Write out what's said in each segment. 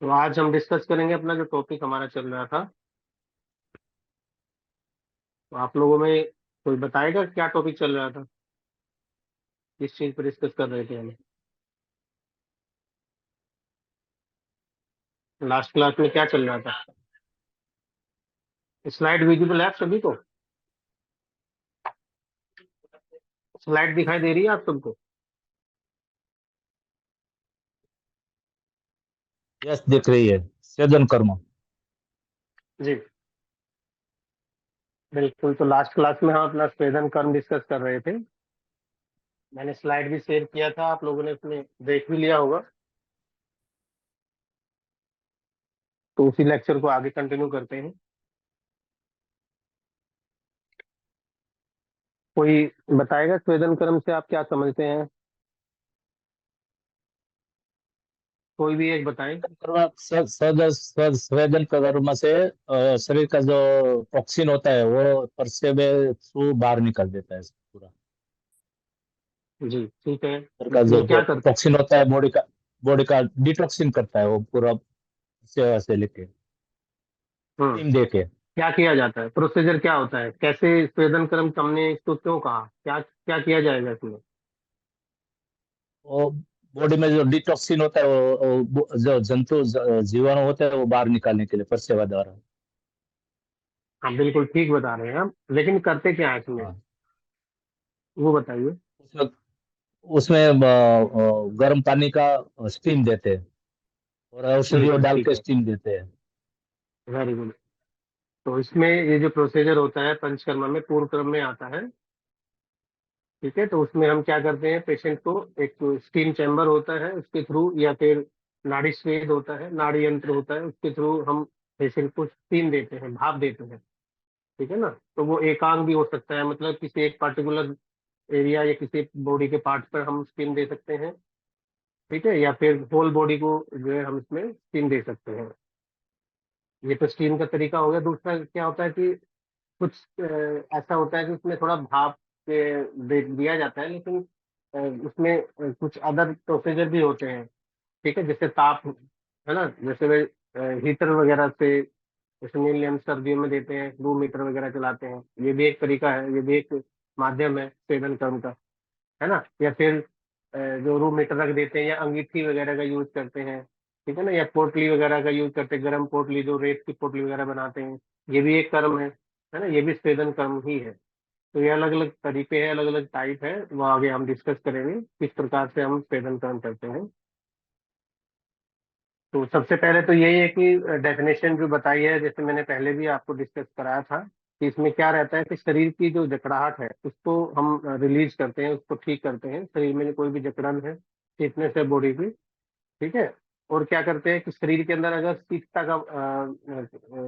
तो आज हम डिस्कस करेंगे अपना जो टॉपिक हमारा चल रहा था। तो आप लोगों में कोई बताएगा क्या टॉपिक चल रहा था, किस चीज पर डिस्कस कर रहे थे हम। लास्ट क्लास में क्या चल रहा था? स्लाइड विजिबल है आप सभी को? स्लाइड दिखाई दे रही है आप सबको? यस, दिख रही है। सृजन कर्म। जी बिल्कुल। तो लास्ट क्लास में हम अपना स्वेदन कर्म डिस्कस कर रहे थे। मैंने स्लाइड भी शेयर किया था, आप लोगों ने उसमें देख भी लिया होगा। तो उसी लेक्चर को आगे कंटिन्यू करते हैं। कोई बताएगा स्वेदन कर्म से आप क्या समझते हैं? कोई भी एक बताएं। सृजन कर्म से शरीर का जो टॉक्सिन होता है वो परसेवे थ्रू बाहर निकल देता है पूरा। जी ठीक है। शरीर का जो इसमें जो क्या करते टॉक्सिन होता है बॉडी का डिटॉक्सिन करता है वो पूरा, सेवा से लेके हैं? टीम दे के। क्या किया जाता है, प्रोसीजर क्या होता है, कैसे स्वेदन क्रम हमने इसको क्यों कहा, क्या क्या किया जाएगा इसमें? वो बॉडी में जो डिटॉक्सिन होता है वो जो जंतु जीवाणु होते हैं वो बाहर निकालने के लिए परसेवा द्वारा। हाँ बिल्कुल ठीक बता रहे हैं आप, लेकिन करते क्या है इसमें, हाँ। वो बताइए। उसमें उसमें गर्म पानी का स्टीम देते हैं और औषधियों डाल ठीक के है, स्टीम देते हैं। Very good. तो इसमें ये जो प्रोसीजर होता है पंचकर्म में पूर्व क्रम में आता है। ठीक है, तो उसमें हम क्या करते हैं, पेशेंट को एक स्टीम चैम्बर होता है उसके थ्रू, या फिर नाड़ी स्वेद होता है, नाड़ी यंत्र होता है, उसके थ्रू हम पेशेंट को स्टीम देते हैं, भाप देते हैं। ठीक है ना? तो वो एकांग भी हो सकता है, मतलब किसी एक पर्टिकुलर एरिया या किसी बॉडी के पार्ट पर हम स्टीम दे सकते हैं। ठीक है, या फिर होल बॉडी को जो है हम इसमें स्टीम दे सकते हैं। ये तो स्टीम का तरीका हो गया। दूसरा क्या होता है कि कुछ ऐसा होता है कि उसमें थोड़ा भाप दिया जाता है, लेकिन उसमें कुछ अदर प्रोसीजर भी होते हैं। ठीक है, जैसे ताप, है ना, जैसे वे हीटर वगैरह से, जैसे मेनली हम सर्दियों में देते हैं, रूम हीटर वगैरह चलाते हैं, ये भी एक तरीका है, ये भी एक माध्यम है सेवन कर्म का, है ना। या फिर जो रूम मीटर रख देते हैं, या अंगीठी वगैरह का यूज करते हैं। ठीक है ना, या पोटली वगैरह का यूज करते हैं, गर्म पोटली, जो रेत की पोटली वगैरह बनाते हैं, ये भी एक कर्म है ना, ये भी स्वेदन कर्म ही है। तो ये अलग अलग तरीके हैं, अलग अलग टाइप है, वो आगे हम डिस्कस करेंगे किस प्रकार से हम स्वेदन कर्म करते हैं। तो सबसे पहले तो यही है कि डेफिनेशन जो बताई है, जैसे मैंने पहले भी आपको डिस्कस कराया था, कि इसमें क्या रहता है कि शरीर की जो जकड़ाहट है उसको हम रिलीज करते हैं, उसको ठीक करते हैं। शरीर में जो कोई भी जकड़न है, स्टिफनेस है बॉडी की, ठीक है। और क्या करते हैं कि शरीर के अंदर अगर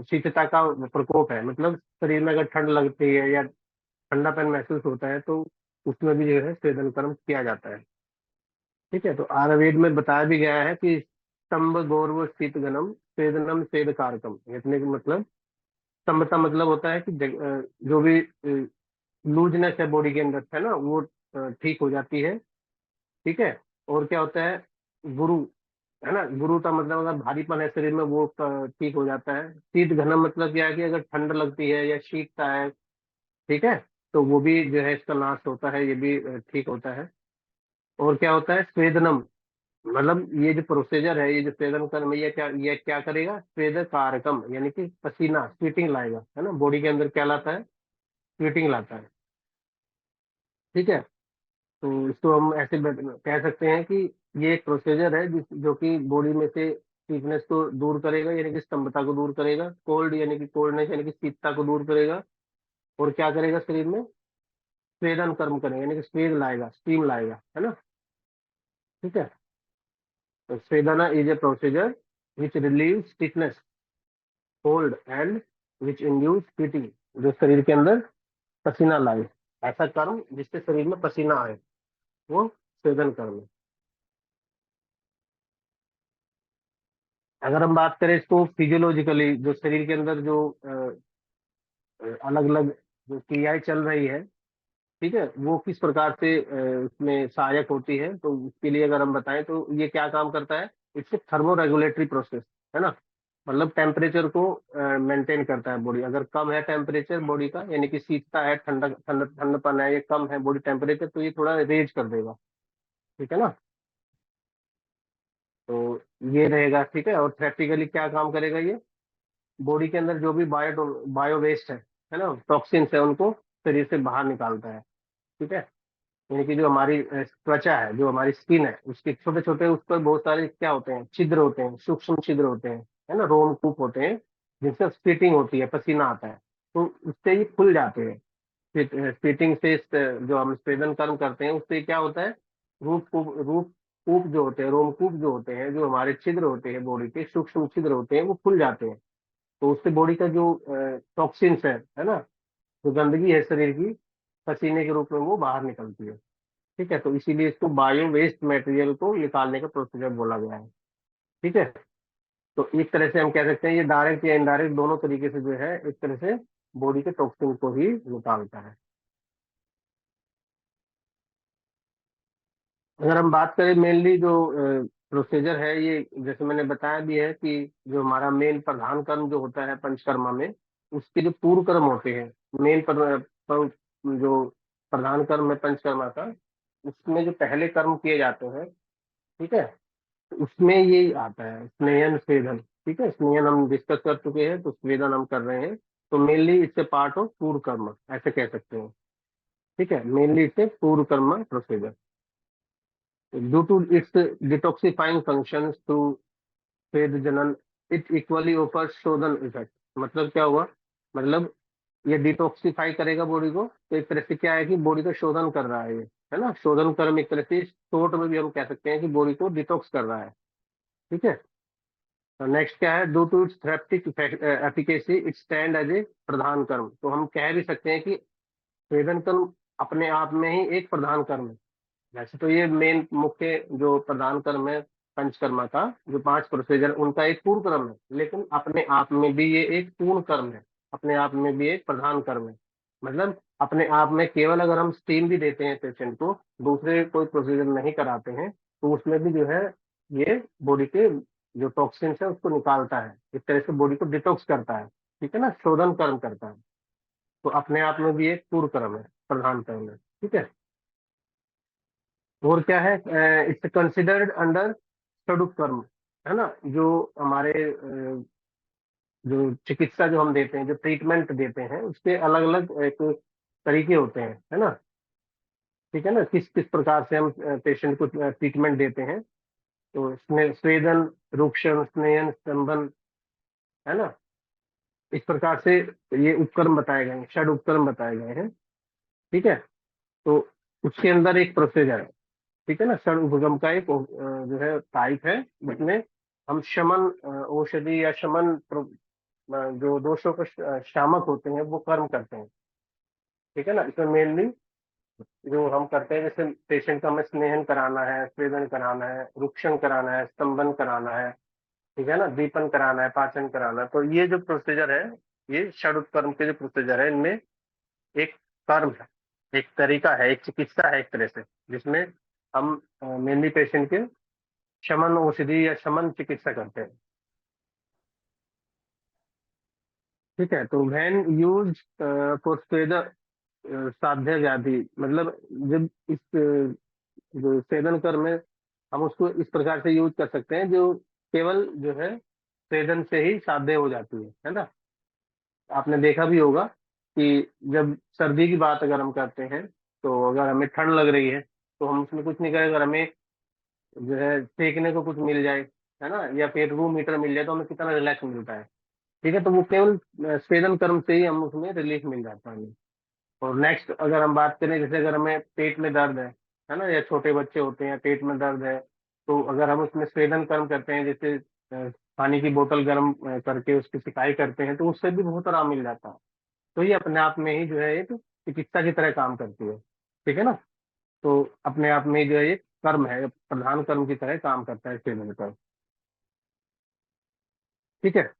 शीतता का प्रकोप है, मतलब शरीर में अगर ठंड लगती है या ठंडापन महसूस होता है, तो उसमें भी जो है स्वेदन कर्म किया जाता है। ठीक है, तो आयुर्वेद में बताया भी गया है कि स्तंभ गौरव शीत घनम स्वेदनम स्वेद कारकम। इतने का मतलब, स्तंभता मतलब होता है कि जो भी लूजनेस है बॉडी के अंदर, है ना, वो ठीक हो जाती है। ठीक है। और क्या होता है, गुरु, है ना, गुरु का मतलब अगर भारीपन है शरीर में, वो ठीक हो जाता है। शीत घनम मतलब क्या है कि अगर ठंड लगती है या शीतता है, ठीक है, तो वो भी जो है इसका नाश होता है, ये भी ठीक होता है। और क्या होता है स्वेदनम, मतलब ये जो प्रोसीजर है, ये जो स्वेदन कर्म, ये क्या करेगा, स्वेद कारकम, यानी कि पसीना, स्वेटिंग लाएगा, है ना, बॉडी के अंदर क्या लाता है, स्वेटिंग लाता है। ठीक है। तो इसको हम ऐसे कह सकते हैं कि ये एक प्रोसीजर है जो कि बॉडी में से वीकनेस को दूर करेगा, यानी कि स्तंभता को दूर करेगा, कोल्ड यानी कि कोल्डनेस यानी कि शीतता को दूर करेगा। और क्या करेगा, शरीर में स्वेदन कर्म करेगा, यानी कि स्वेद लाएगा, स्टीम लाएगा, है ना। ठीक है। तो swedana is a procedure which relieve stiffness, cold and which induce heating, जो शरीर के अंदर पसीना लाए, ऐसा कर्म जिससे शरीर में पसीना आए, वो स्वेदन कर्म है। अगर हम बात करें इसको फिजियोलॉजिकली, जो शरीर के अंदर जो अलग अलग जो क्रियाएं चल रही है, ठीक है, वो किस प्रकार से उसमें सहायक होती है, तो उसके लिए अगर हम बताएं तो ये क्या काम करता है, it's a thermo regulatory process, है ना। मतलब टेम्परेचर को मेंटेन करता है बॉडी। अगर कम है टेम्परेचर बॉडी का, यानी कि शीतता है, ठंडा ठंडा ठंडापन है, ये कम है बॉडी टेम्परेचर, तो ये थोड़ा रेज कर देगा, ठीक है ना। तो ये रहेगा, ठीक है। और थेरेपिकली क्या काम करेगा ये, बॉडी के अंदर जो भी बायो वेस्ट है ना, टॉक्सिन्स है, उनको शरीर से बाहर निकालता है, ठीक है। यानी कि जो हमारी त्वचा है, जो हमारी स्किन है, उसके छोटे छोटे उस पर बहुत सारे क्या होते हैं, छिद्र होते हैं, सूक्ष्म छिद्र होते हैं, है ना, रोमकूप होते हैं, जिनसे स्वेटिंग होती है, पसीना आता है, तो उससे ये खुल जाते हैं। स्वेटिंग से जो हम स्वेदन कर्म करते हैं, उससे क्या होता है, रूप जो होते हैं, रोमकूप जो होते हैं, जो हमारे छिद्र होते हैं, बॉडी के सूक्ष्म छिद्र होते हैं, वो खुल जाते हैं। तो उससे बॉडी का जो टॉक्सिन्स है ना, जो गंदगी है शरीर की, पसीने के रूप में वो बाहर निकलती है, ठीक है। तो इसीलिए इसको बायो वेस्ट मटेरियल को निकालने का प्रोसीजर बोला गया है, ठीक है। तो एक तरह से हम कह सकते हैं ये डायरेक्ट या इनडायरेक्ट दोनों तरीके से जो है, एक तरह से बॉडी के टॉक्सिन को ही निकालता है। अगर हम बात करें मेनली जो प्रोसीजर है, ये जैसे मैंने बताया भी है कि जो हमारा मेन प्रधान कर्म जो होता है पंचकर्मा में, उसके जो पूर्व कर्म होते हैं, मेन जो प्रधान कर्म है पंचकर्मा का, उसमें जो पहले कर्म किए जाते हैं, ठीक है, तो उसमें ये आता है स्नेहन स्वेदन, ठीक है। स्नेहन हम डिस्कस कर चुके हैं, तो स्वेदन हम कर रहे हैं। तो mainly it's a part of पूर्व कर्म, ऐसे कह सकते हैं, ठीक है। Mainly it's a purva karma procedure due to its detoxifying functions to sweda janan, it equally offers shodhan effect. मतलब क्या हुआ, मतलब ये डिटॉक्सिफाई करेगा बॉडी को, तो एक तरह से क्या है कि बॉडी का शोधन कर रहा है ये, है ना। शोधन कर्म एक तरह से शॉर्ट में भी हम कह सकते हैं कि बॉडी को डिटॉक्स कर रहा है, ठीक है। नेक्स्ट क्या है, due to its therapeutic efficacy it stand as a pradhan karma. तो हम कह भी सकते हैं कि स्वेदन कर्म अपने आप में ही एक प्रधान कर्म है। वैसे तो ये मेन मुख्य जो प्रधान कर्म है पंचकर्मा का, जो 5 प्रोसीजर, उनका एक पूर्ण कर्म है, लेकिन अपने आप में भी ये एक पूर्ण कर्म है, अपने आप में भी एक प्रधान कर्म है। मतलब अपने आप में केवल अगर हम स्टीम भी देते हैं पेशेंट को, दूसरे कोई प्रोसीजर नहीं कराते हैं, तो उसमें भी जो है ये बॉडी के जो टॉक्सिन्स है उसको निकालता है, एक तरह से बॉडी को डिटॉक्स करता है, ठीक है ना, शोधन कर्म करता है। तो अपने आप में भी एक पूर्ण कर्म है, प्रधान कर्म है, ठीक है। और क्या है, इट्स कंसिडर्ड अंडर षडुक कर्म, है ना। जो हमारे जो चिकित्सा जो हम देते हैं, जो ट्रीटमेंट देते हैं, उसके अलग अलग एक तरीके होते हैं, है ना, ठीक है ना। किस किस प्रकार से हम पेशेंट को ट्रीटमेंट देते हैं। तो स्वेदन, रूक्षण, स्नेहन, स्तंभन, है ना, इस प्रकार से ये उपकर्म बताए गए हैं, षड उपकर्म बताए गए हैं, ठीक है। तो उसके अंदर एक प्रोसीजर है, ठीक है ना। षड उपगम का एक जो है टाइप है, जिसमें हम शमन औषधि या शमन जो दोषों को शामक होते हैं वो कर्म करते हैं, ठीक है ना। इसमें मेनली जो हम करते हैं, जैसे पेशेंट का हमें स्नेहन कराना है, स्वेदन कराना है, रुक्षण कराना है, स्तंभन कराना है, ठीक है ना, दीपन कराना है, पाचन कराना है, तो ये जो प्रोसीजर है, ये षड कर्म के जो प्रोसीजर है, इनमें एक कर्म है, एक तरीका है, एक चिकित्सा है एक तरह से, जिसमें हम मेनली पेशेंट के शमन औषधि या शमन चिकित्सा करते हैं, ठीक है। तो वैन यूज फॉर साध्य व्याधि, मतलब जब इस जो सेदन कर में हम उसको इस प्रकार से यूज कर सकते हैं, जो केवल जो है सेदन से ही साध्य हो जाती है ना। आपने देखा भी होगा कि जब सर्दी की बात अगर हम करते हैं, तो अगर हमें ठंड लग रही है, तो हम उसमें कुछ नहीं करें, अगर हमें जो है सेकने को कुछ मिल जाए, है ना, या फिर रूम हीटर मिल जाए, तो हमें कितना रिलैक्स मिलता है, ठीक है। तो वो केवल स्वेदन कर्म से ही हम उसमें रिलीफ मिल जाता है हमें। और नेक्स्ट अगर हम बात करें, जैसे अगर हमें पेट में दर्द है ना, या छोटे बच्चे होते हैं पेट में दर्द है, तो अगर हम उसमें स्वेदन कर्म करते हैं, जैसे पानी की बोतल गर्म करके उसकी सिकाई करते हैं, तो उससे भी बहुत आराम मिल जाता है। तो ये अपने आप में ही जो है एक चिकित्सा की तरह काम करती है, ठीक है ना। तो अपने आप में जो है एक कर्म है, प्रधान कर्म की तरह काम करता है स्वेदन कर्म, ठीक है।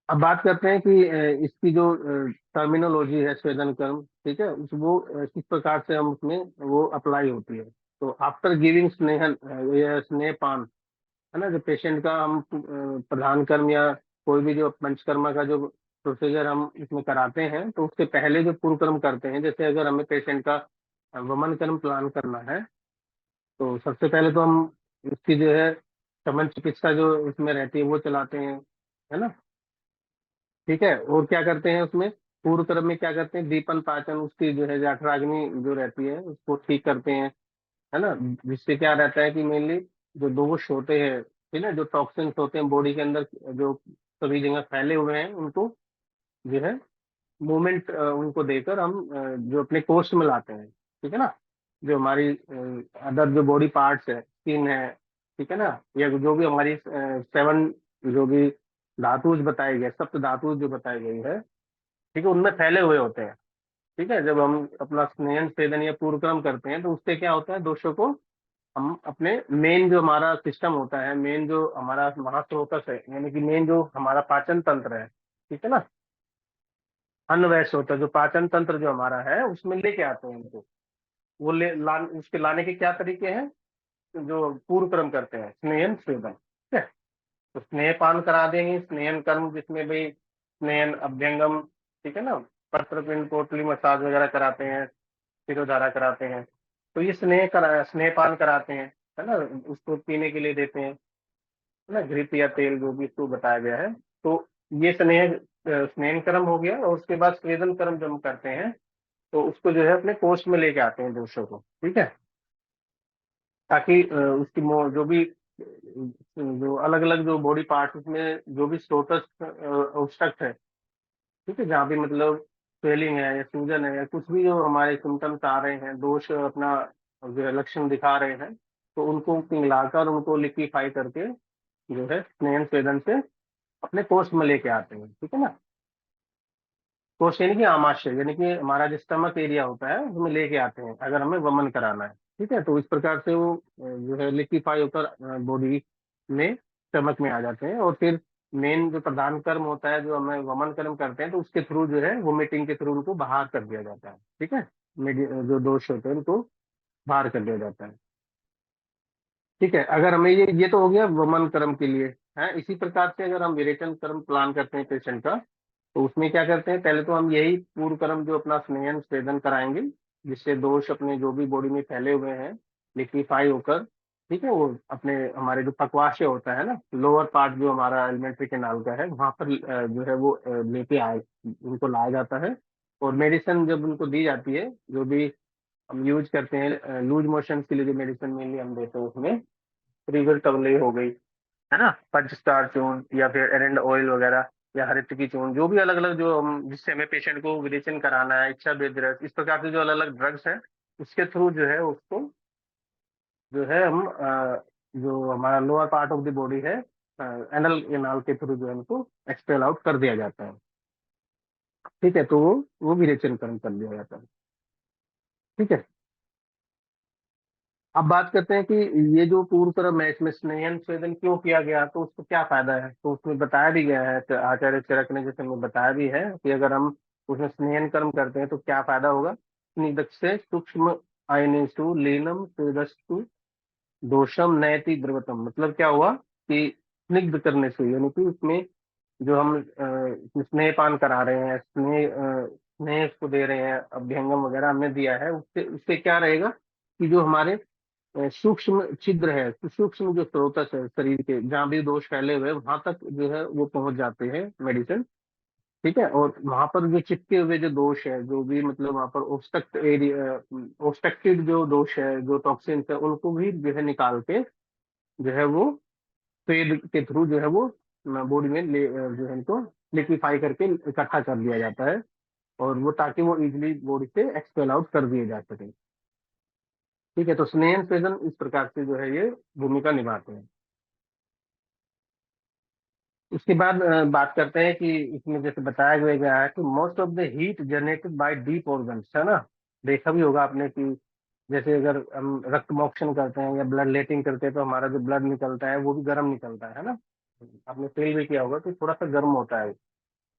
अब बात करते हैं कि इसकी जो टर्मिनोलॉजी है स्वेदन कर्म, ठीक है, वो किस प्रकार से हम उसमें वो अप्लाई होती है। तो आफ्टर गिविंग स्नेहन या स्नेहपान, है ना, जो पेशेंट का हम प्रधान कर्म या कोई भी जो पंचकर्मा का जो प्रोसीजर हम इसमें कराते हैं, तो उससे पहले जो पूर्व कर्म करते हैं, जैसे अगर हमें पेशेंट का वमन कर्म प्लान करना है, तो सबसे पहले तो हम उसकी जो है शमन चिकित्सा जो इसमें रहती है वो चलाते हैं, है ना। ठीक है, और क्या करते हैं उसमें, पूर्व कर्म में क्या करते हैं, दीपन पाचन, उसकी जो है जठराग्नि जो रहती है उसको ठीक करते हैं, है ना। जिससे क्या रहता है कि मेनली जो दोष होते हैं, ठीक है, जो टॉक्सिन्स होते हैं बॉडी के अंदर जो सभी जगह फैले हुए हैं, उनको जो है मूवमेंट उनको देकर हम जो अपने कोस्ट में लाते हैं, ठीक है ना। जो हमारी अदर जो बॉडी पार्ट्स है, स्किन है, ठीक है ना, या जो भी हमारी 7 जो भी धातुज बताए गए, सप्त धातुज जो बताई गई है, ठीक है, उनमें फैले हुए होते हैं। ठीक है, जब हम अपना स्नेहन छेदन या पूर्वक्रम करते हैं, तो उससे क्या होता है, दोषों को हम अपने मेन जो हमारा सिस्टम होता है, मेन जो हमारा महास्रोतस है, यानी कि मेन जो हमारा पाचन तंत्र है, ठीक है ना, अन्न वैश्य होता है, जो पाचन तंत्र जो हमारा है उसमें लेके आते हैं इनको। वो उसके लाने के क्या तरीके हैं, जो पूर्व कर्म करते हैं, स्नेहन स्वेदन, ठीक है। तो स्नेहपान करा देंगे, स्नेहन कर्म जिसमें भी स्नेहन अभ्यंगम, ठीक है ना, पत्र पिंड पोटली मसाज वगैरह कराते हैं, शिरोधारा कराते हैं। तो ये स्नेहपान कराते हैं, है ना, उसको पीने के लिए देते हैं, है ना, घृत या तेल जो भी इसको बताया गया है। तो ये स्नेहन कर्म हो गया, और उसके बाद स्वेदन कर्म जब हम करते हैं, तो उसको जो है अपने कोष में लेके आते हैं दोषों को, ठीक है, ताकि उसकी जो भी जो अलग अलग जो बॉडी पार्ट्स उसमें जो भी स्टोटस ऑब्स्ट्रक्ट है, ठीक है, जहाँ भी मतलब स्वेलिंग है या सूजन है या कुछ भी जो हमारे सिम्टम्स आ रहे हैं, दोष अपना जो है लक्षण दिखा रहे हैं, तो उनको पिघलाकर उनको लिक्विफाई करके जो है स्नेहन स्वेदन से अपने कोष में लेके आते हैं, ठीक है ना। कोष यानी कि आमाशय, यानी कि हमारा जो स्टमक एरिया होता है उसमें लेके आते हैं अगर हमें वमन कराना है। ठीक है, तो इस प्रकार से वो जो है लिक्विफाई होकर बॉडी में, स्टमक में आ जाते हैं, और फिर मेन जो प्रधान कर्म होता है, जो हमें वमन कर्म करते हैं, तो उसके थ्रू जो है वोमिटिंग के थ्रू उनको बाहर कर दिया जाता है। ठीक है, जो दोष होते हैं उनको बाहर कर दिया जाता है। ठीक है, अगर हमें ये तो हो गया वमन कर्म के लिए। है, इसी प्रकार से अगर हम विरेचन कर्म प्लान करते हैं पेशेंट का, तो उसमें क्या करते हैं, पहले तो हम यही पूर्व कर्म जो अपना स्नेहन स्वेदन कराएंगे, जिससे दोष अपने जो भी बॉडी में फैले हुए हैं लिक्विफाई होकर, ठीक है, वो अपने हमारे जो पक्वाशय होता है ना, लोअर पार्ट जो हमारा एलिमेंट्री कैनाल का है, वहां पर जो है वो लेके आए, उनको लाया जाता है। और मेडिसिन जब उनको दी जाती है, जो भी हम यूज करते हैं लूज मोशन के लिए, जो मेडिसिन मेनली हम देते हैं उसमें रिवर टवले हो गई, है ना, पंच स्टार चूर्ण या फिर एरेंड ऑयल वगैरह, या हरित की चूर्ण, जो भी अलग अलग जो हम जिससे हमें पेशेंट को विरेचन कराना है, इच्छा बेदरस, इस प्रकार के जो अलग अलग ड्रग्स हैं, उसके थ्रू जो है उसको जो है हम जो हमारा lower part of the body है, एनल एनाल के थ्रू जो है उनको एक्सपेल आउट कर दिया जाता है। ठीक है, तो वो विरेचन कर्म कर दिया जाता है। ठीक है, अब बात करते हैं कि ये जो पूर्व कर्म है इसमें स्नेहन स्वेदन क्यों किया गया, तो उसको क्या फायदा है, तो उसमें बताया भी गया है, तो आचार्य चरक ने जैसे हमें बताया भी है कि अगर हम उसमें स्नेहन कर्म करते हैं तो क्या फायदा होगा। स्निग्ध से सूक्ष्म आयनेषु लीनम स्वेदस्तु दोषम नयति द्रवतम, मतलब क्या हुआ कि स्निग्ध करने से, यानी कि उसमें जो हम इसमें स्नेहपान करा रहे हैं, स्नेह उसको दे रहे हैं, अभ्यंगम वगैरह हमने दिया है, उससे उससे क्या रहेगा कि जो हमारे सूक्ष्म छिद्र है, तो सूक्ष्म जो स्रोतस है शरीर के, जहाँ भी दोष फैले हुए हैं, वहां तक जो है वो पहुंच जाते हैं मेडिसिन। ठीक है, और वहां पर जो चिपके हुए जो दोष है, जो भी मतलब वहां पर ऑब्स्ट्रक्ट एरिया, ऑब्स्ट्रक्टेड जो दोष है, जो टॉक्सिन्स है, उनको भी जो है निकाल के जो है वो स्वेद के थ्रू जो है वो बॉडी में जो है इनको लिक्विफाई करके इकट्ठा कर दिया जाता है, और वो ताकि वो इजिली बॉडी से एक्सपेल आउट कर दिए जा सके। ठीक है, तो स्नेहन स्वेदन इस प्रकार से जो है ये भूमिका निभाते हैं। उसके बाद बात करते हैं कि इसमें जैसे बताया गया है कि most of the heat generated by deep organs, है ना। देखा भी होगा आपने कि जैसे अगर हम रक्त मोक्षण करते हैं या ब्लड लेटिंग करते हैं, तो हमारा जो ब्लड निकलता है वो भी गर्म निकलता है ना। आपने फील भी किया होगा कि थोड़ा सा गर्म होता है।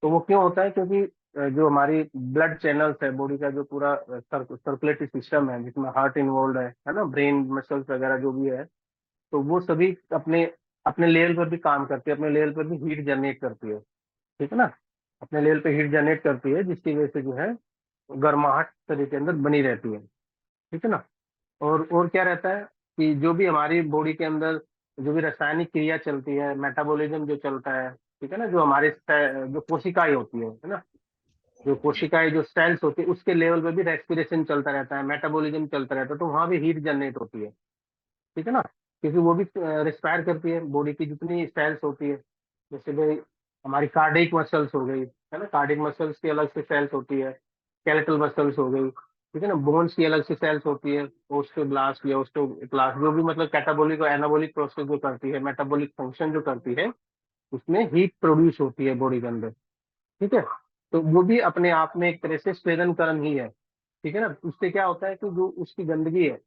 तो वो क्यों होता है, क्योंकि जो हमारी ब्लड चैनल्स है, बॉडी का जो पूरा सर्कुलेटरी सिस्टम है, जिसमें हार्ट इन्वॉल्व है ना, ब्रेन मसल्स वगैरह जो भी है, तो वो सभी अपने अपने लेवल पर भी काम करती है, अपने लेवल पर भी हीट जनरेट करती है। ठीक है ना, अपने लेवल पे हीट जनरेट करती है, जिसकी वजह से जो है गर्माहट शरीर के अंदर बनी रहती है। ठीक है ना। और क्या रहता है कि जो भी हमारी बॉडी के अंदर जो भी रासायनिक क्रिया चलती है, मेटाबॉलिज्म जो चलता है, ठीक है ना, जो हमारे जो कोशिकाएं होती है ना, जो कोशिकाएं जो सेल्स होती है, उसके लेवल पे भी रेस्पिरेशन चलता रहता है, मेटाबॉलिज्म चलता रहता है, तो वहां भी हीट जनरेट होती है। ठीक है ना, क्योंकि वो भी रिस्पायर करती है, बॉडी की जितनी सेल्स होती है। जैसे भाई हमारी कार्डिक मसल्स हो गई, है ना, कार्डिक मसल्स की अलग से सेल्स होती है, स्केलेटल मसल्स हो गई, ठीक है ना, बोन्स की अलग से सेल्स होती है, ओस्टोब्लास्ट या ओस्टोक्लास्ट, जो भी मतलब कैटाबॉलिक और एनाबॉलिक प्रोसेस जो करती है, मेटाबॉलिक फंक्शन जो करती है, उसमें हीट प्रोड्यूस होती है बॉडी के अंदर। ठीक है, तो वो भी अपने आप में एक तरह से स्वेदन कर्म ही है। ठीक है ना, उससे क्या होता है कि जो उसकी गंदगी है,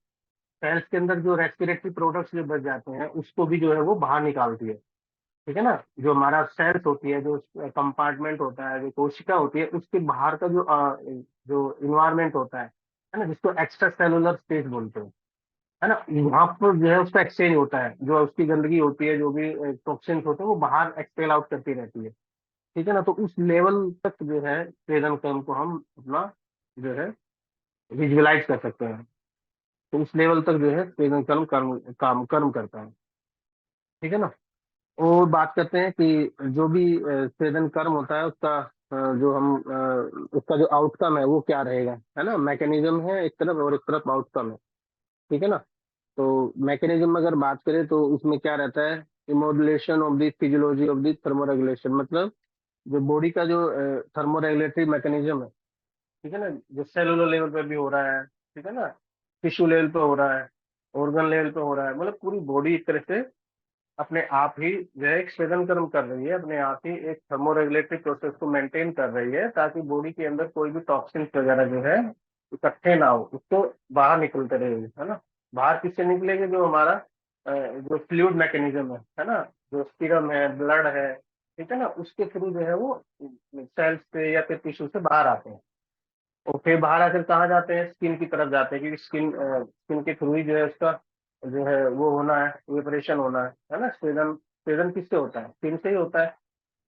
सेल्स के अंदर जो रेस्पिरेटरी प्रोडक्ट्स जो बच जाते हैं, उसको भी जो है वो बाहर निकालती है। ठीक है ना, जो हमारा सेल्स होती है, जो कंपार्टमेंट होता है, जो कोशिका होती है, उसके बाहर का जो इन्वायरमेंट होता है ना, जिसको एक्स्ट्रा सेलुलर स्पेस बोलते हैं, है ना, वहां पर जो है उसका एक्सचेंज होता है, जो उसकी गंदगी होती है, जो भी टॉक्सिन्स होते हैं, वो बाहर एक्सपेल आउट करती रहती है। ठीक है ना, तो उस लेवल तक जो है स्वेदन कर्म को हम अपना जो है विजुअलाइज कर सकते हैं। तो उस लेवल तक जो है स्वेदन कर्म कर्म करता है। ठीक है ना। और बात करते हैं कि जो भी स्वेदन कर्म होता है, उसका जो हम उसका जो आउटकम है वो क्या रहेगा, है ना, मैकेनिज्म है एक तरफ और एक तरफ आउटकम है। ठीक है ना। तो मैकेनिज्म में अगर बात करें तो उसमें क्या रहता है, modulation of the physiology of the thermoregulation, मतलब जो बॉडी का जो थर्मोरेगुलेटरी मैकेनिज्म है, ठीक है ना, जो सेलुलर लेवल पे भी हो रहा है, ठीक है ना, टिश्यू लेवल पे हो रहा है, ऑर्गन लेवल पे हो रहा है, मतलब पूरी बॉडी एक तरह से अपने आप ही जो है एक स्वेदन कर्म कर रही है, अपने आप ही एक थर्मोरेगुलेटरी प्रोसेस को मेंटेन कर रही है, ताकि बॉडी के अंदर कोई भी टॉक्सिन्स वगैरह जो है इकट्ठे ना हो, उसको बाहर निकलते रहेंगे, है ना। बाहर किससे निकलेंगे, जो हमारा जो फ्लूइड मैकेनिज्म है ना, जो सीरम है, ब्लड है, ठीक है ना, उसके थ्रू जो है वो सेल्स से या फिर टिश्यू से बाहर आते हैं। और फिर बाहर आकर कहाँ जाते हैं, स्किन की तरफ जाते हैं, क्योंकि स्किन के थ्रू ही जो है उसका जो है वो होना है, वेपरेशन होना है ना। स्वेदन स्वेदन किससे होता है, स्किन से ही होता है।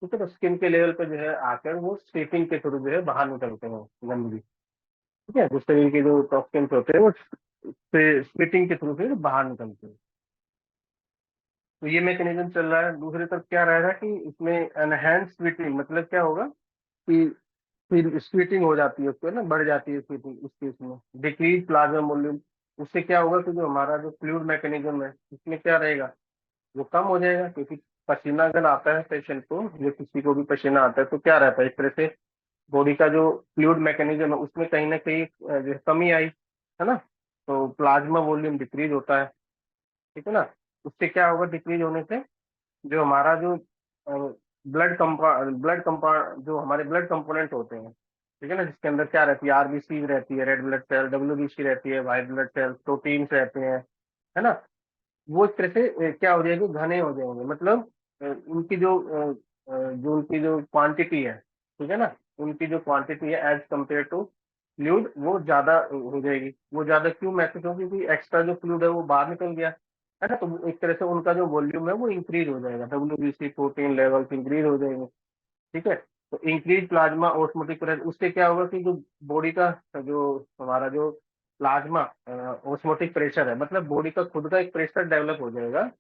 ठीक है, तो स्किन के लेवल पे जो है आकर वो स्वेटिंग के थ्रू जो है बाहर निकलते हैं गंदगी। ठीक है, जो शरीर के जो टॉक्सिन्स होते हैं वो स्वेटिंग के थ्रू फिर बाहर निकलते हैं। तो ये मैकेनिज्म चल रहा है। दूसरी तरफ क्या रहेगा कि इसमें एनहेंस स्वेटिंग, मतलब क्या होगा कि फिर स्प्लिटिंग हो जाती है, उसको ना बढ़ जाती है स्प्लिटिंग उस केस में। डिक्रीज प्लाज्मा वॉल्यूम, उससे क्या होगा कि जो हमारा जो फ्लूइड मैकेनिज्म है उसमें क्या रहेगा, वो कम हो जाएगा, क्योंकि पसीना अगर आता है पेशेंट को, जो किसी को भी पसीना आता है, तो क्या रहता है, इस तरह से बॉडी का जो फ्लूइड मैकेनिज्म है उसमें कहीं ना कहीं जो है कमी आई, है ना, तो प्लाज्मा वॉल्यूम डिक्रीज होता है। ठीक है ना, उससे क्या होगा, डिक्रीज होने से जो हमारा जो जो हमारे ब्लड कंपोनेंट होते हैं, ठीक है ना, जिसके अंदर क्या रहती है, आरबीसी रहती है, रेड ब्लड सेल, डब्ल्यूबीसी रहती है, व्हाइट ब्लड सेल, प्रोटीन्स रहते हैं, है ना, वो इस तरह से क्या हो जाएंगे, घने हो जाएंगे, मतलब उनकी जो उनकी जो क्वांटिटी है, ठीक है ना, उनकी जो क्वांटिटी है एज कम्पेयर टू फ्लूइड, वो ज्यादा हो जाएगी। वो ज्यादा क्यों महसूस होगी, क्योंकि एक्स्ट्रा जो फ्लूइड है वो बाहर निकल गया, है ना, तो एक तरह से उनका जो वॉल्यूम है वो इंक्रीज हो जाएगा, डब्ल्यूबीसी प्रोटीन लेवल्स इंक्रीज हो जाएंगे। ठीक है, तो इंक्रीज प्लाज्मा ऑस्मोटिक प्रेशर, उससे क्या होगा कि जो बॉडी का जो हमारा जो प्लाज्मा ऑस्मोटिक प्रेशर है, मतलब बॉडी का खुद का एक प्रेशर डेवलप हो जाएगा।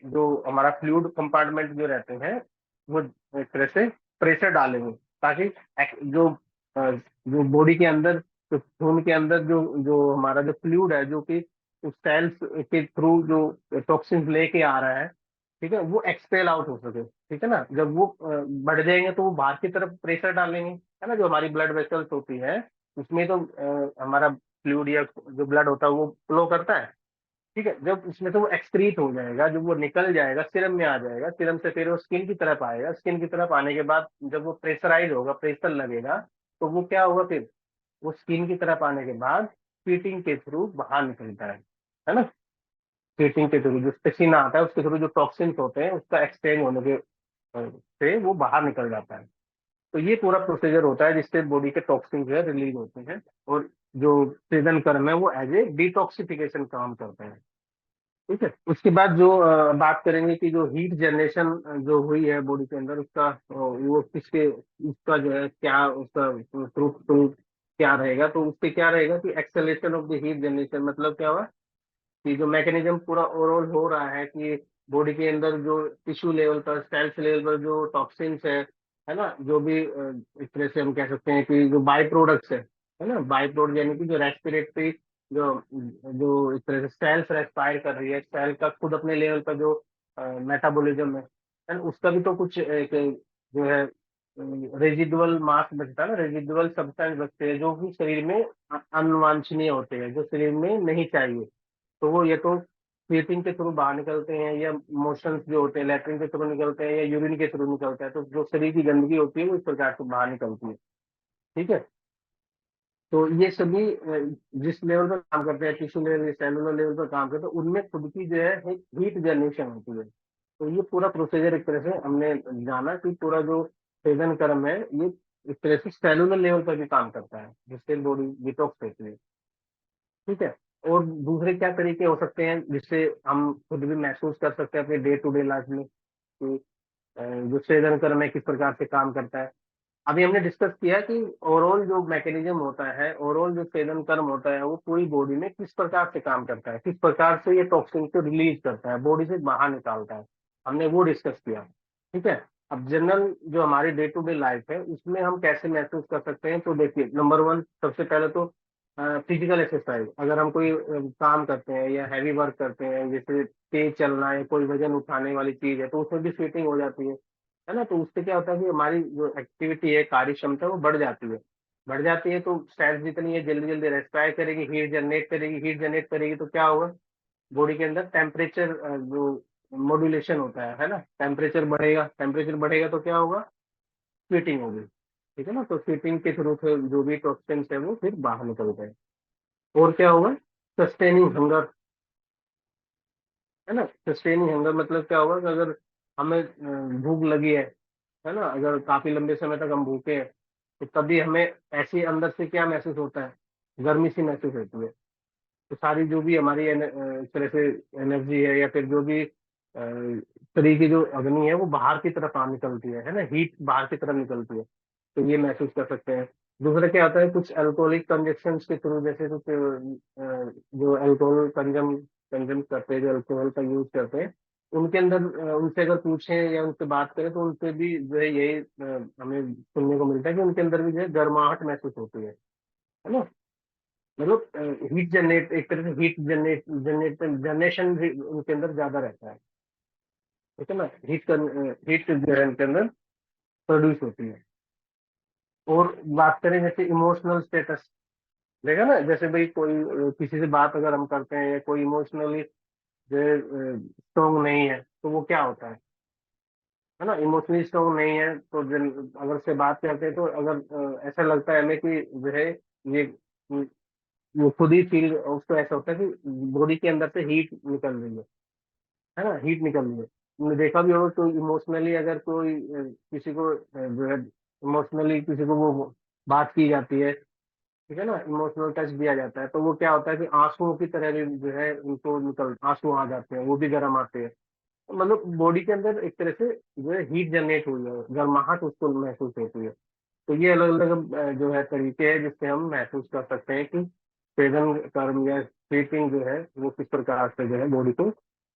जो हमारा फ्लूइड कंपार्टमेंट जो रहते हैं, वो एक तरह से प्रेशर डालेंगे, ताकि जो जो बॉडी के अंदर, जो खून के अंदर जो जो हमारा जो फ्लूइड है, जो कि उस सेल्स के थ्रू जो टॉक्सिन लेके आ रहा है, ठीक है, वो एक्सपेल आउट हो सके। ठीक है ना, जब वो बढ़ जाएंगे तो वो बाहर की तरफ प्रेशर डालेंगे, है ना, जो हमारी ब्लड वेसल्स होती है, उसमें तो हमारा फ्लूइड या जो ब्लड होता है वो फ्लो करता है। ठीक है, जब उसमें से वो एक्सक्रीट हो जाएगा, जब वो निकल जाएगा, सीरम में आ जाएगा, सीरम से फिर वो स्किन की तरफ आएगा, स्किन की तरफ आने के बाद जब वो प्रेशराइज होगा, प्रेशर लगेगा, तो वो क्या होगा फिर, वो स्किन की तरफ आने के बाद स्वीटिंग के थ्रू बाहर निकलता है ना। स्वीटिंग के थ्रू जो पसीना आता है उसके थ्रू जो टॉक्सिन्स होते हैं उसका एक्सचेंज होने के से वो बाहर निकल जाता है। तो ये पूरा प्रोसीजर होता है जिससे बॉडी के टॉक्सिन जो है रिलीज होते हैं, और जो स्वेदन कर्म है वो एज ए डिटॉक्सिफिकेशन काम करता है। ठीक है, उसके बाद जो बात करेंगे कि जो हीट जनरेशन जो हुई है बॉडी के अंदर, उसका वो किसके, उसका जो है क्या उसका फ्रूटफुल क्या रहेगा, तो उससे क्या रहेगा कि acceleration of the heat generation, मतलब क्या हुआ कि जो मैकेनिज्म पूरा ओवरऑल हो रहा है कि बॉडी के अंदर जो टिश्यू लेवल पर, सेल्स लेवल पर जो टॉक्सिन्स है ना, जो भी एक तरह से हम कह सकते हैं कि जो बाई प्रोडक्ट्स है ना, बाई प्रोडक्ट यानी कि जो रेस्पिरेटरी, जो जो इस तरह से सेल्स रेस्पायर कर रही है, सेल का खुद अपने लेवल पर जो मेटाबॉलिज्म है and उसका भी तो कुछ एक जो है रेजिडुअल मास बचता है ना, रेजिडुअल सब्सटेंस बचते हैं जो कि शरीर में अनवांछनीय होते हैं, जो शरीर में नहीं चाहिए। तो वो ये तो स्लीपिंग के थ्रू बाहर निकलते हैं, या मोशंस जो होते हैं लैट्रिन के थ्रू निकलते हैं, या यूरिन के थ्रू निकलते हैं, तो जो शरीर की गंदगी होती है वो इस प्रकार से बाहर निकलती है। ठीक है, तो ये सभी जिस लेवल पर काम करते हैं, टिश्यू लेवल, सेलुलर लेवल पर काम करते हैं, उनमें खुद की जो है हीट जनरेशन होती है। तो ये पूरा प्रोसीजर एक तरह से हमने जाना कि पूरा जो सेवन कर्म है ये एक तरह से सेलुलर लेवल पर भी काम करता है, जिससे बॉडी डिटॉक्स होती है। ठीक है, और दूसरे क्या तरीके हो सकते हैं जिससे हम खुद भी महसूस कर सकते हैं अपने डे टू डे लाइफ में कि जो स्वेदन कर्म है किस प्रकार से काम करता है। अभी हमने डिस्कस किया कि ओवरऑल जो मैकेनिज्म होता है, ओवरऑल जो स्वेदन कर्म होता है वो पूरी बॉडी में किस प्रकार से काम करता है, किस प्रकार से ये टॉक्सिन को रिलीज करता है, बॉडी से बाहर निकालता है, हमने वो डिस्कस किया। ठीक है, अब जनरल जो हमारी डे टू डे लाइफ है उसमें हम कैसे महसूस कर सकते हैं, तो देखिए नंबर वन सबसे पहले तो फिजिकल एक्सरसाइज, अगर हम कोई काम करते हैं या हैवी वर्क करते हैं, जैसे तेज चलना है, कोई वजन उठाने वाली चीज है, तो उसमें भी स्वेटिंग हो जाती है ना, तो उससे क्या होता है कि हमारी जो एक्टिविटी है, कार्य क्षमता, वो बढ़ जाती है। बढ़ जाती है तो सेल्स जितनी है जल्दी जल्दी रेस्पायर करेगी, हीट जनरेट करेगी, हीट जनरेट करेगी तो क्या होगा, बॉडी के अंदर टेम्परेचर जो मॉड्यूलेशन होता है ना, टेम्परेचर बढ़ेगा, टेम्परेचर बढ़ेगा तो क्या होगा, स्वीटिंग होगी। ठीक है ना, तो स्वीटिंग के थ्रू फिर जो भी टॉक्सिन्स है वो फिर बाहर निकलते हैं। और क्या होगा, सस्टेनिंग हंगर, है ना, सस्टेनिंग हंगर मतलब क्या होगा कि अगर हमें भूख लगी है ना, अगर काफी लंबे समय तक हम भूखे हैं, तो तभी हमें ऐसे अंदर से क्या महसूस होता है, गर्मी सी महसूस होती है। तो सारी जो भी हमारी इस तरह से एनर्जी है, या फिर जो भी शरीर की जो अग्नि है वो बाहर की तरफ आ निकलती है ना, हीट बाहर की तरफ निकलती है, तो ये महसूस कर सकते हैं। दूसरा क्या होता है, कुछ अल्कोहलिक कंजक्शन के थ्रू, जैसे कुछ जो अल्कोहल कंजम कंजम करते हैं, जो अल्कोहल का यूज करते हैं, उनके अंदर उनसे अगर पूछें या उनसे बात करें तो उनसे भी जो है यही हमें सुनने को मिलता है कि उनके अंदर भी जो है गर्माहट महसूस होती है ना, मतलब हीट जनरेट, एक तरह से हीट जनरेशन भी उनके अंदर ज्यादा रहता है। ठीक है ना, हीट जो है उनके अंदर प्रोड्यूस होती है। और बात करें जैसे इमोशनल स्टेटस, देखा ना, जैसे भाई कोई किसी से बात अगर हम करते हैं, या कोई इमोशनली जो स्ट्रोंग नहीं है, तो वो क्या होता है ना, इमोशनली स्ट्रोंग नहीं है तो अगर से बात करते हैं तो अगर ऐसा लगता है हमें कि जो है ये वो खुद ही फील, उसको ऐसा होता है कि बॉडी के अंदर से हीट निकल रही है ना, हीट निकल रही है। तुमने देखा भी होगा तो इमोशनली अगर कोई किसी को जो है इमोशनली किसी को वो बात की जाती है, ठीक है ना, इमोशनल टच दिया जाता है, तो वो क्या होता है कि आंसुओं की तरह भी जो है उनको निकल आंसू आ जाते हैं, वो भी गर्म आते हैं। मतलब बॉडी के अंदर एक तरह से जो है हीट जनरेट हुई है, गर्माहट उसको महसूस होती है। तो ये अलग अलग जो है तरीके हैं जिससे हम महसूस कर सकते हैं कि स्वेदन कर्म या स्लीपिंग जो है वो किस प्रकार से जो है बॉडी को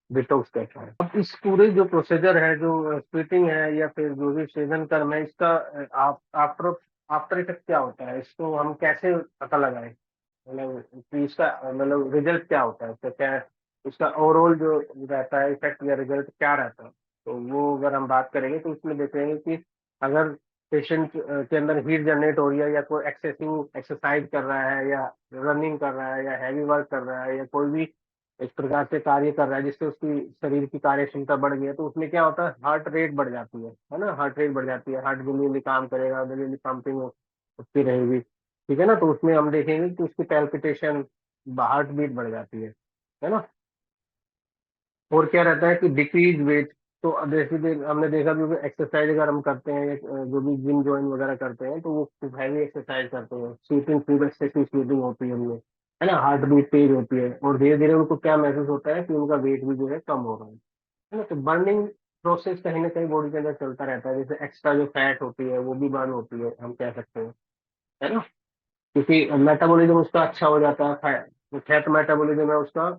डिटॉक्स करता है। अब इस पूरे जो प्रोसीजर है, जो स्प्लिटिंग है या फिर जो भी स्वेदन कर्म है, इसका आप आफ्टर आफ्टर इफेक्ट क्या होता है, इसको हम कैसे पता लगाएं, मतलब कि इसका मतलब रिजल्ट क्या होता है, इसका क्या, इसका ओवरऑल जो रहता है इफेक्ट या रिजल्ट क्या रहता है। तो वो अगर हम बात करेंगे तो उसमें देखेंगे कि अगर पेशेंट के अंदर हीट जनरेट हो रही है, या कोई एक्सेसिव एक्सरसाइज कर रहा है, या रनिंग कर रहा है, या हैवी वर्क कर रहा है, या कोई भी इस प्रकार से कार्य कर रहा है जिससे उसकी शरीर की कार्य क्षमता बढ़ गई है, तो उसमें क्या होता है, हार्ट रेट बढ़ जाती है ना, हार्ट रेट बढ़ जाती है, हार्ट जल्दी जल्दी काम करेगा, जल्दी जल्दी पंपिंग उसकी रहेगी। ठीक है ना, तो उसमें हम देखेंगे कि उसकी पैल्पिटेशन, हार्ट बीट बढ़ जाती है ना। और क्या रहता है कि डिक्रीज वेट, तो अब जैसे हमने देखा भी, एक्सरसाइज अगर हम करते हैं, जो भी जिम ज्वाइन वगैरह करते हैं, जो भी जिम ज्वाइन वगैरह करते हैं, तो वो खूब हैवी एक्सरसाइज करते हैं, स्लीपिंग खूब एक्सेसिव स्लीपिंग होती है उनमें, है ना, हार्ट बीट तेज होती है, और धीरे धीरे उनको क्या महसूस होता है कि उनका वेट भी जो है कम हो रहा है ना। तो बर्निंग प्रोसेस कहीं ना कहीं बॉडी के अंदर चलता रहता है, जैसे एक्स्ट्रा जो फैट होती है वो भी बर्न होती है, हम कह सकते हैं, है ना, क्योंकि मेटाबॉलिज्म उसका अच्छा हो जाता है, फैट मेटाबॉलिज्म है उसका,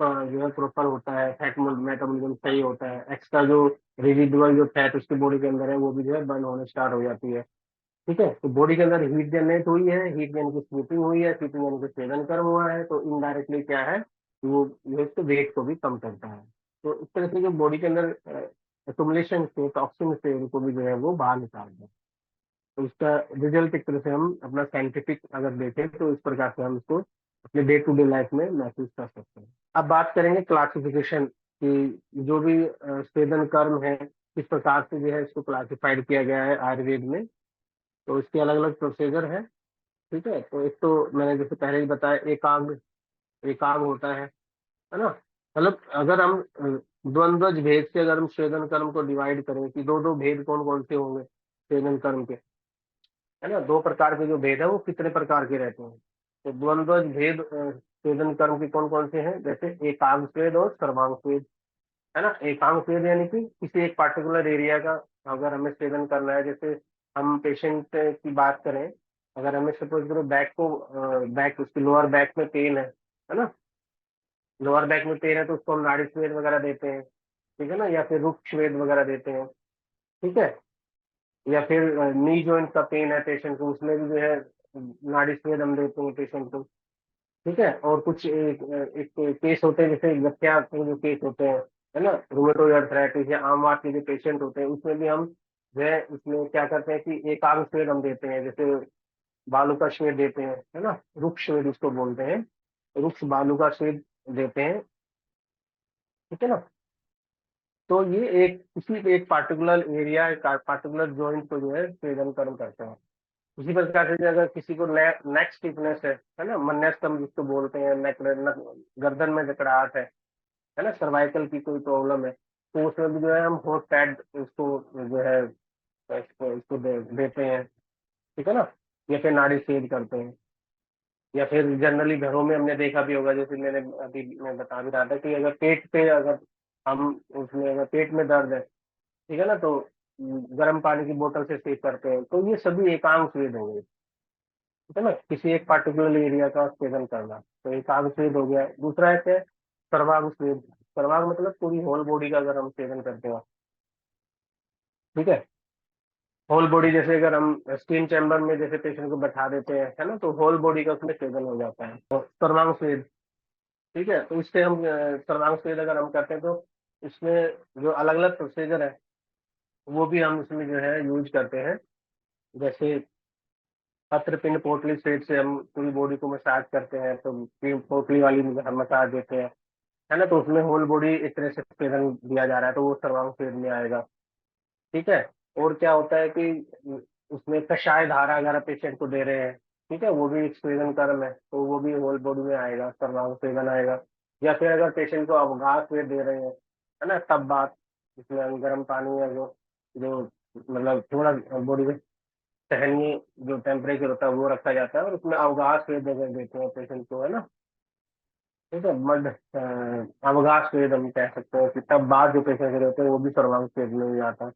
जो है प्रॉपर होता है, फैट मेटाबॉलिज्म सही होता है, एक्स्ट्रा जो रेजिडुअल जो फैट उसकी बॉडी के अंदर है वो भी जो है बर्न होने स्टार्ट हो जाती है। ठीक है, तो बॉडी के अंदर हीट जनरेट हुई है, हीट यानी कि स्लीपिंग हुई है, स्लीपिंग यानी कि स्वेदन कर्म हुआ है, तो इनडायरेक्टली क्या है कि वो जो है उसके वेट को भी कम करता है। तो इस तरह से जो बॉडी के अंदर एक्युमुलेशन से, टॉक्सिन से, उनको भी जो है वो बाहर निकालता है। तो इसका रिजल्ट एक तरह से हम अपना साइंटिफिक अगर देखें तो इस प्रकार से हम इसको अपने डे टू डे लाइफ में महसूस कर सकते हैं। अब बात करेंगे क्लासिफिकेशन की, जो भी स्वेदन कर्म है किस प्रकार से जो है इसको क्लासिफाइड किया गया है आयुर्वेद में। तो इसके अलग अलग प्रोसीजर है। ठीक है, तो एक तो मैंने जैसे पहले ही बताया, एकाग्र, एकाग्र होता है ना, मतलब अगर हम द्वंद्वज भेद से अगर हम स्वेदन कर्म को डिवाइड करें कि दो दो भेद कौन कौन से होंगे स्वेदन कर्म के, है ना, दो प्रकार के जो भेद है वो कितने प्रकार के रहते हैं। तो द्वंद्वज भेद स्वेदन कर्म के कौन कौन से हैं, जैसे एकांग स्वेद और सर्वांग स्वेद, है ना। एकांग स्वेद यानी कि किसी एक पार्टिकुलर एरिया का अगर हमें स्वेदन करना है, जैसे हम पेशेंट की बात करें, अगर हमें सपोज करो बैक को, बैक उसकी लोअर बैक में पेन है ना, लोअर बैक में पेन है तो उसको हम नाड़ी स्वेद वगैरह देते हैं, ठीक है ना, या फिर रुक्ष स्वेद वगैरह देते हैं। ठीक है, या फिर नी जॉइंट का पेन है पेशेंट को, उसमें भी जो है नाड़ी स्वेद हम देते हैं पेशेंट को। ठीक है, और कुछ एक केस होते हैं जैसे गठिया के जो केस होते हैं, है ना, रूमेटोइड अर्थराइटिस या आम वात के जो पेशेंट होते हैं, उसमें भी हम जो है उसमें क्या करते हैं कि एकाग्र स्वेद हम देते हैं, जैसे बालू का स्वेद देते हैं, है ना, रुक्ष स्वेद उसको बोलते हैं, रुक्ष बालू का स्वेद देते हैं। ठीक है ना, तो ये एक किसी एक पार्टिकुलर एरिया, एक पार्टिकुलर जॉइंट को जो है स्वेदन कर्म करते हैं। उसी प्रकार से अगर किसी को नेक स्टिफनेस है ना, मन्नस हम जिसको बोलते हैं, गर्दन में जकड़ाहट है ना, सर्वाइकल की कोई प्रॉब्लम है, तो उसमें भी जो है हम हॉट पैड उसको जो है इसको देते हैं। ठीक है ना, या फिर नाड़ी सेद करते हैं, या फिर जनरली घरों में हमने देखा भी होगा, जैसे मैं बता भी रहा था कि अगर पेट पे अगर हम उसमें अगर पेट में दर्द है, ठीक है ना, तो गर्म पानी की बोतल से सेक करते हैं, तो ये सभी एकांग स्वेद हो गए। ठीक है ना, किसी एक पार्टिकुलर एरिया का सेवन करना, तो एकाग्र स्वेद हो गया। दूसरा है क्या, सर्वांग स्वेद। सर्वांग मतलब पूरी होल बॉडी का अगर हम सेवन करते हो, ठीक है, होल बॉडी, जैसे अगर हम स्टीम चैम्बर में जैसे पेशेंट को बैठा देते हैं, है ना, तो होल बॉडी का उसमें सेवन हो जाता है, तो सर्वांग स्वेद। ठीक है, तो इससे हम सर्वांग स्वेद अगर हम करते हैं तो इसमें जो अलग अलग प्रोसीजर है वो भी हम इसमें जो है यूज करते हैं, जैसे पत्र पिंड पोटली स्वेद से हम पूरी बॉडी को मसाज करते हैं, तो पोटली वाली हम मसाज देते हैं, है ना, तो उसमें होल बॉडी एक तरह से स्वेदन दिया जा रहा है, तो वो सर्वांग स्वेद में आएगा। ठीक है, और क्या होता है कि उसमें कषाय धारा अगर पेशेंट को दे रहे हैं, ठीक है, वो भी एक स्वेदन कर्म है, तो वो भी होल बॉडी में आएगा, सर्वांग स्वेदन आएगा। या फिर अगर पेशेंट को अवगाह स्वेद दे रहे हैं, है ना, तब बात, जिसमें हम गर्म पानी या जो जो मतलब थोड़ा बॉडी में सहनीय जो टेम्परेचर होता है वो रखा जाता है, और उसमें अवगाह स्वेद अगर देते हैं पेशेंट को, है ना, ठीक है, मड अवगाह स्वेद हम कह सकते हैं कि तब बाद जो पेशेंट रहते हैं वो भी सर्वांग स्वेद में ही आता है।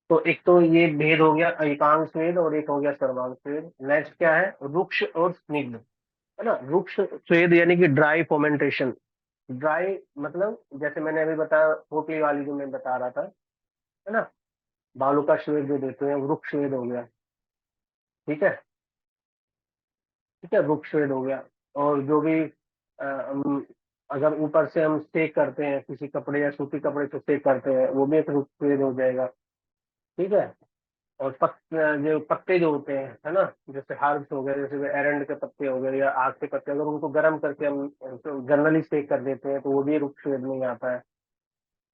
तो एक तो ये भेद हो गया एकांग स्वेद, और एक हो गया सर्वांग स्वेद। नेक्स्ट क्या है, रुक्ष और स्निग्ध, है ना। रुक्ष स्वेद यानी कि ड्राई फोमेंटेशन। ड्राई मतलब जैसे मैंने अभी बताया, पोटली वाली जो मैं बता रहा था, है ना, बालू का स्वेद जो देते हैं वो रुक्ष स्वेद हो गया। ठीक है, ठीक है, रुक्ष स्वेद हो गया। और जो भी अगर ऊपर से हम सेक करते हैं किसी कपड़े या सूती कपड़े से सेक करते हैं, वो भी एक रुक्ष स्वेद हो जाएगा। ठीक है, और जो पत्ते जो होते हैं, है ना, जैसे हर्ब्स हो गए, जैसे एरंड के पत्ते हो गए या आग के पत्ते, अगर उनको गर्म करके हम जनरली सेक कर देते हैं तो वो भी रुक्ष स्वेद में ही आता है।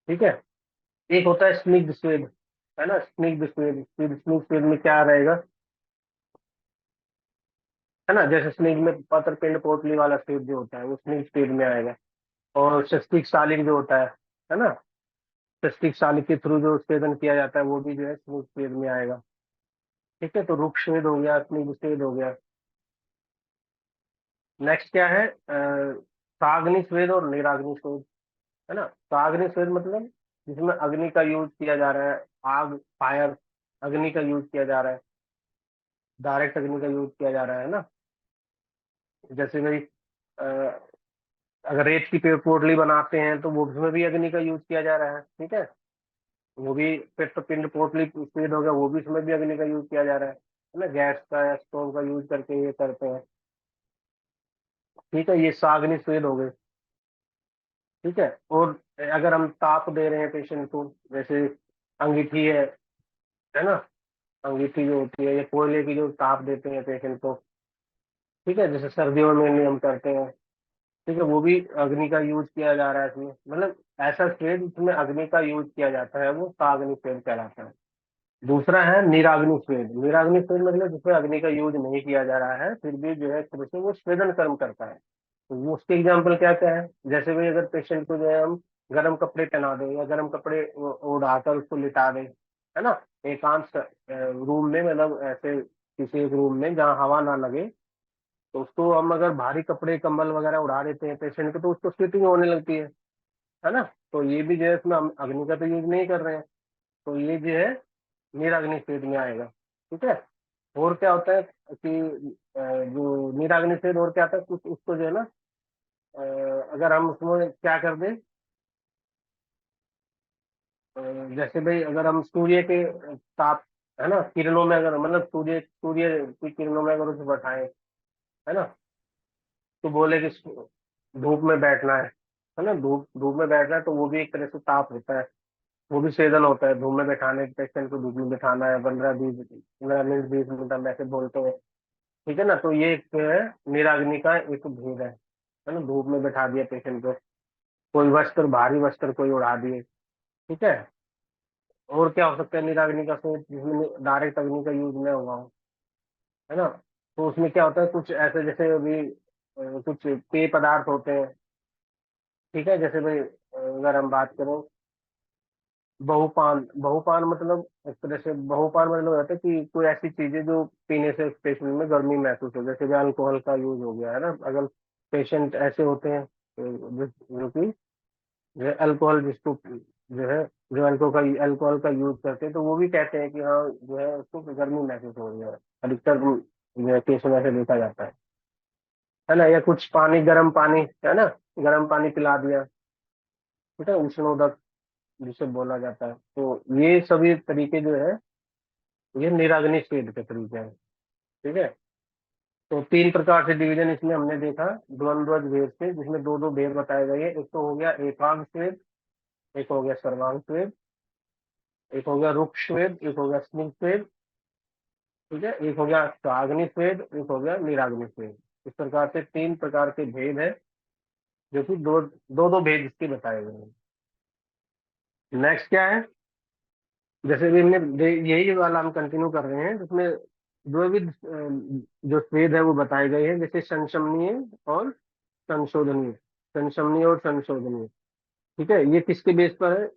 ठीक है, एक होता है स्निग्ध स्वेद, है ना, स्निग्ध स्वेद, स्निग्ध स्वेद में क्या रहेगा, है ना, जैसे स्निग्ध में पत्र पिंड पोटली वाला स्वेद जो होता है वो स्निग्ध स्वेद में आएगा। और शस्तिक शालिक जो होता है ना, तस्तिक साली के थ्रू जो स्वेदन किया जाता है वो भी जो है स्निग्ध स्वेद में आएगा। ठीक है, तो रुक्ष स्वेद हो गया, स्निग्ध स्वेद हो गया। नेक्स्ट क्या है, साग्नि स्वेद और निराग्नि स्वेद, है ना। साग्नि स्वेद मतलब जिसमें अग्नि का यूज किया जा रहा है, आग, फायर, अग्नि का यूज किया जा रहा है, डायरेक्ट अग्नि का यूज किया जा रहा है ना। जैसे भाई अगर रेत की पोटली बनाते हैं तो वो उसमें भी अग्नि का यूज किया जा रहा है। ठीक है, वो भी पिंड पोटली स्पीड हो गया, वो भी उसमें भी अग्नि का यूज किया जा रहा है ना। गैस का या स्टोव का यूज करके ये करते हैं। ठीक है, ये सागनी स्वेद हो गए। ठीक है, और अगर हम ताप दे रहे हैं पेशेंट को, जैसे अंगीठी है ना, अंगीठी जो होती है, ये कोयले की जो ताप देते हैं पेशेंट को। ठीक है, जैसे सर्दियों में हम करते हैं। ठीक है, वो भी अग्नि का यूज किया जा रहा है इसमें, मतलब ऐसा स्वेद जिसमें अग्नि का यूज किया जाता है वो साग्नि स्वेद कहलाता है। दूसरा है निराग्नि स्वेद। निराग्नि स्वेद मतलब जिसमें अग्नि का यूज नहीं किया जा रहा है, फिर भी जो है एक तरह से वो स्वेदन कर्म करता है। तो वो उसके एग्जाम्पल क्या क्या है, जैसे भाई अगर पेशेंट को जो है हम गर्म कपड़े पहना दें या गर्म कपड़े उड़ाकर उसको लिटा दें, है ना, एकांत रूम में, मतलब ऐसे किसी एक रूम में जहाँ हवा ना लगे, तो उसको हम अगर भारी कपड़े कंबल वगैरह उड़ा देते हैं पेशेंट के, तो उसको स्वेटिंग होने लगती है ना। तो ये भी जो है इसमें हम अग्नि का तो यूज नहीं कर रहे हैं, तो ये जो है नीराग्नि स्टेज में आएगा। ठीक है, और क्या होता है कि जो नीराग्नि स्टेज और क्या आता है, कुछ उसको जो है ना, अ, अगर हम उसमें क्या कर दें, जैसे भाई अगर हम सूर्य के ताप, है ना, किरणों में अगर, मतलब सूर्य सूर्य की किरणों में अगर उसे बैठाएं, है ना, तो बोले कि धूप में बैठना है ना, धूप धूप में बैठना है, तो वो भी एक तरह से ताप होता है, वो भी सेदन होता है। धूप में बैठाने, पेशेंट को धूप में बैठाना है 15-20 मिनट हम ऐसे बोलते हैं। ठीक है ना, तो ये एक है निराग्नि का एक भेद है ना। धूप में बैठा दिया पेशेंट को, कोई वस्त्र, भारी वस्त्र कोई उड़ा दिए। ठीक है, और क्या हो सकता है निराग्नि का स्रोत जिसमें डायरेक्ट अग्नि का यूज नहीं हुआ हो, है ना। तो उसमें क्या होता है, कुछ ऐसे जैसे अभी कुछ पेय पदार्थ होते हैं। ठीक है, जैसे भाई अगर हम बात करें बहुपान, बहुपान मतलब एक तरह से बहुपान मतलब होता है कि कोई ऐसी चीजें जो पीने से पेशेंट में गर्मी महसूस हो, जैसे कि अल्कोहल का यूज हो गया, है ना। अगर पेशेंट ऐसे होते हैं जो कि जो अल्कोहल जिसको जो है, जो अल्कोहल का यूज करते हैं, तो वो भी कहते हैं कि हाँ जो है उसको गर्मी महसूस हो रही है। अधिकतर जो है केसों में ऐसे देखा जाता है ना। या कुछ पानी, गर्म पानी, है ना, गर्म पानी पिला दिया। ठीक है, उष्णोदक जिसे बोला जाता है। तो ये सभी तरीके जो है ये निराग्नि स्वेद के तरीके हैं। ठीक है, तो तीन प्रकार से डिवीजन इसमें हमने देखा द्वंद्वज भेद से, जिसमें दो दो भेद बताए गए हैं। एक तो हो गया एकांग स्वेद, एक हो गया सर्वांग स्वेद, एक हो गया रुक्ष स्वेद, एक हो गया स्निग्ध स्वेद। ठीक है, एक हो गया साग्नि स्वेद, एक हो गया निराग्नि स्वेद। इस प्रकार से तीन प्रकार के भेद है, जो कि दो दो दो भेद इसके बताए गए हैं। नेक्स्ट क्या है, जैसे भी यही वाला हम कंटिन्यू कर रहे हैं, जिसमें द्विविध जो स्वेद है वो बताए गए हैं, जैसे संशमनीय और संशोधनीय। संशमनीय और संशोधनीय। ठीक है, ये किसके बेस पर है,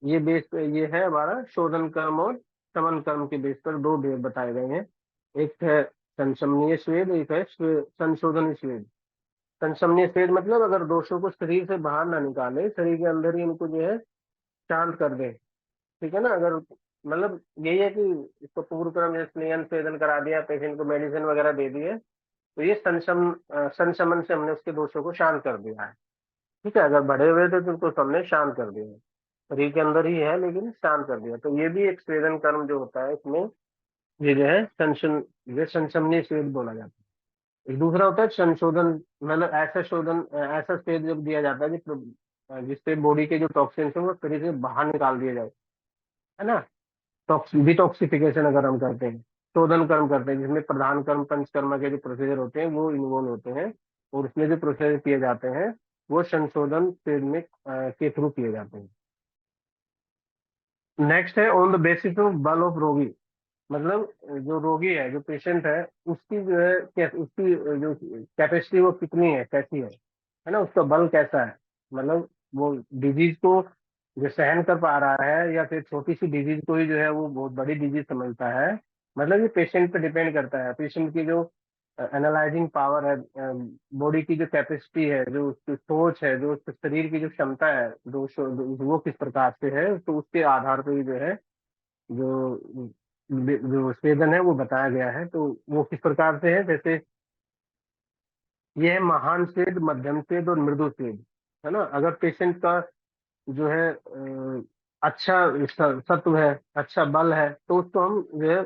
ये बेस पे ये है हमारा शोधन कर्म और शमन कर्म के बेस पर दो भेद बताए गए हैं। एक है संशमनीय स्वेद, एक है संशोधनीय स्वेद। संशमनीय स्वेद मतलब अगर दोषों को शरीर से बाहर ना निकाले, शरीर के अंदर ही इनको जो है शांत कर दे। ठीक है ना, अगर मतलब यही है कि इसको पूर्ण क्रम या स्नेहन स्वेदन करा दिया, पेशेंट को मेडिसिन वगैरह दे दिए, तो ये संशमन से हमने उसके दोषों को शांत कर दिया है। ठीक है, अगर बढ़े हुए थे तो उनको हमने शांत कर दिया, शरीर के अंदर ही है लेकिन शांत कर दिया। तो ये भी एक स्वेदन कर्म जो होता है इसमें, ये जो है ये संशमनीय स्वेद बोला जाता है। एक दूसरा होता है संशोधन, मतलब ऐसा शोधन, ऐसा स्वेद जब दिया जाता है जिससे बॉडी के जो टॉक्सिन्स है वो शरीर से बाहर निकाल दिए जाए, है ना। डिटॉक्सिफिकेशन अगर हम करते हैं, शोधन कर्म करते हैं, जिसमें प्रधान कर्म पंचकर्मा के जो प्रोसीजर होते हैं वो इन्वॉल्व होते हैं, और उसमें जो प्रोसीजर किए जाते हैं वो संशोधन स्टेज में के थ्रू किए जाते हैं। नेक्स्ट है ऑन द बेसिस ऑफ बल ऑफ रोगी, मतलब जो रोगी है, जो पेशेंट है, उसकी जो है उसकी जो कैपेसिटी वो कितनी है, कैसी है ना, उसका बल कैसा है, मतलब वो डिजीज को जो सहन कर पा रहा है या फिर छोटी सी डिजीज को ही जो है वो बहुत बड़ी डिजीज समझता है, मतलब ये पेशेंट पे डिपेंड करता है। पेशेंट की जो एनालाइजिंग पावर है, बॉडी की जो कैपेसिटी है, जो उसकी सोच है, जो उसके शरीर की जो क्षमता है, वो किस प्रकार से है, तो उसके आधार पर ही जो है जो जो स्वेदन है वो बताया गया है। तो वो किस प्रकार से है, जैसे ये है महान स्वेद, मध्यम स्वेद और मृदु स्वेद, है ना। अगर पेशेंट का जो है अच्छा सत्व है, अच्छा बल है, तो उसको हम जो है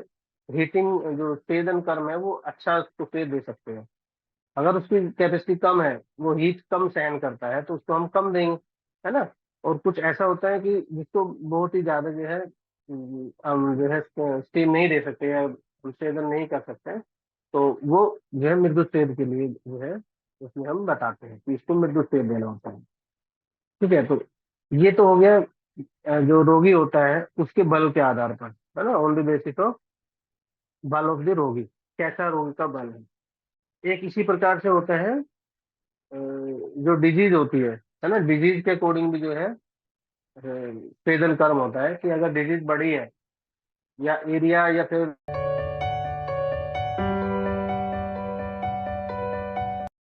हीटिंग जो स्वेदन कर्म है वो अच्छा उसको स्वेद दे सकते हैं। अगर उसकी कैपेसिटी कम है, वो हीट कम सहन करता है, तो उसको हम कम देंगे, है ना। और कुछ ऐसा होता है कि जिसको बहुत ही ज्यादा जो है हम जो है स्टीम नहीं दे सकते या हम सेवन नहीं कर सकते, तो वो जो है मृदु स्वेद के लिए जो है उसमें हम बताते हैं कि इसको मृदु स्वेद देना होता है। ठीक है, तो ये तो हो गया जो रोगी होता है उसके बल के आधार पर, है ना, ऑन द बेसिस ऑफ बल ऑफ द रोगी, कैसा रोगी का बल है। एक इसी प्रकार से होता है जो डिजीज होती है ना, डिजीज के अकॉर्डिंग भी जो है स्वेदन कर्म होता है कि अगर डिजीज बड़ी है या एरिया या फिर